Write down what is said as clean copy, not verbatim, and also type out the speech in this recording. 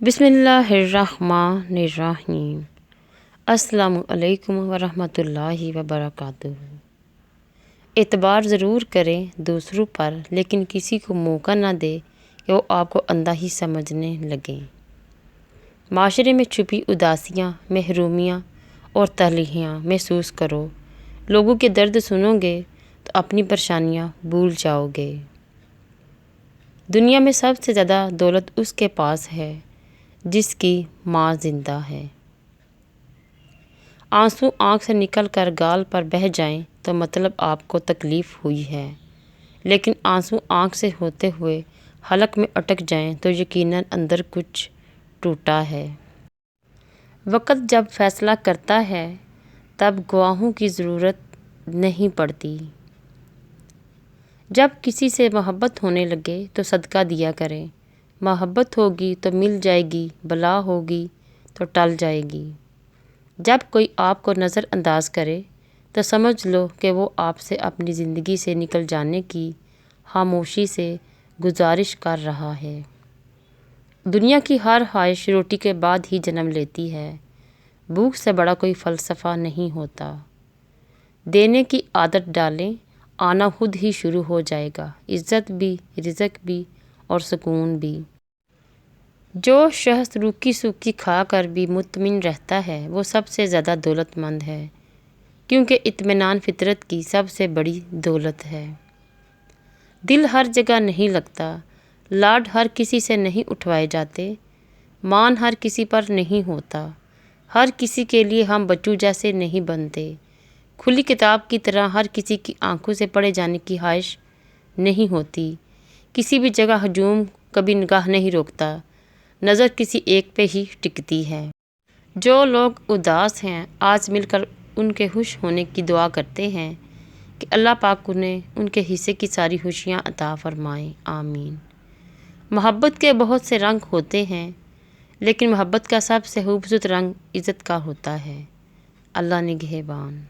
بسم اللہ الرحمن الرحیم۔ السلام علیکم ورحمۃ اللہ وبرکاتہ۔ اعتبار ضرور کریں دوسروں پر، لیکن کسی کو موقع نہ دے کہ وہ آپ کو اندھا ہی سمجھنے لگیں۔ معاشرے میں چھپی اداسیاں، محرومیاں اور تنہائیاں محسوس کرو۔ لوگوں کے درد سنو گے تو اپنی پریشانیاں بھول جاؤ گے۔ دنیا میں سب سے زیادہ دولت اس کے پاس ہے جس کی ماں زندہ ہے۔ آنسو آنکھ سے نکل کر گال پر بہہ جائیں تو مطلب آپ کو تکلیف ہوئی ہے، لیکن آنسو آنکھ سے ہوتے ہوئے حلق میں اٹک جائیں تو یقیناً اندر کچھ ٹوٹا ہے۔ وقت جب فیصلہ کرتا ہے تب گواہوں کی ضرورت نہیں پڑتی۔ جب کسی سے محبت ہونے لگے تو صدقہ دیا کریں۔ محبت ہوگی تو مل جائے گی، بلا ہوگی تو ٹل جائے گی۔ جب کوئی آپ کو نظر انداز کرے تو سمجھ لو کہ وہ آپ سے اپنی زندگی سے نکل جانے کی خاموشی سے گزارش کر رہا ہے۔ دنیا کی ہر خواہش روٹی کے بعد ہی جنم لیتی ہے۔ بھوک سے بڑا کوئی فلسفہ نہیں ہوتا۔ دینے کی عادت ڈالیں، آنا خود ہی شروع ہو جائے گا، عزت بھی، رزق بھی اور سکون بھی۔ جو شخص روکھی سوکھی کھا کر بھی مطمئن رہتا ہے وہ سب سے زیادہ دولت مند ہے، کیونکہ اطمینان فطرت کی سب سے بڑی دولت ہے۔ دل ہر جگہ نہیں لگتا، لاڈ ہر کسی سے نہیں اٹھوائے جاتے، مان ہر کسی پر نہیں ہوتا، ہر کسی کے لیے ہم بچوں جیسے نہیں بنتے، کھلی کتاب کی طرح ہر کسی کی آنکھوں سے پڑھے جانے کی خواہش نہیں ہوتی، کسی بھی جگہ ہجوم کبھی نگاہ نہیں روکتا، نظر کسی ایک پہ ہی ٹکتی ہے۔ جو لوگ اداس ہیں آج مل کر ان کے خوش ہونے کی دعا کرتے ہیں کہ اللہ پاک انہیں ان کے حصے کی ساری خوشیاں عطا فرمائے، آمین۔ محبت کے بہت سے رنگ ہوتے ہیں، لیکن محبت کا سب سے خوبصورت رنگ عزت کا ہوتا ہے۔ اللہ نگہبان۔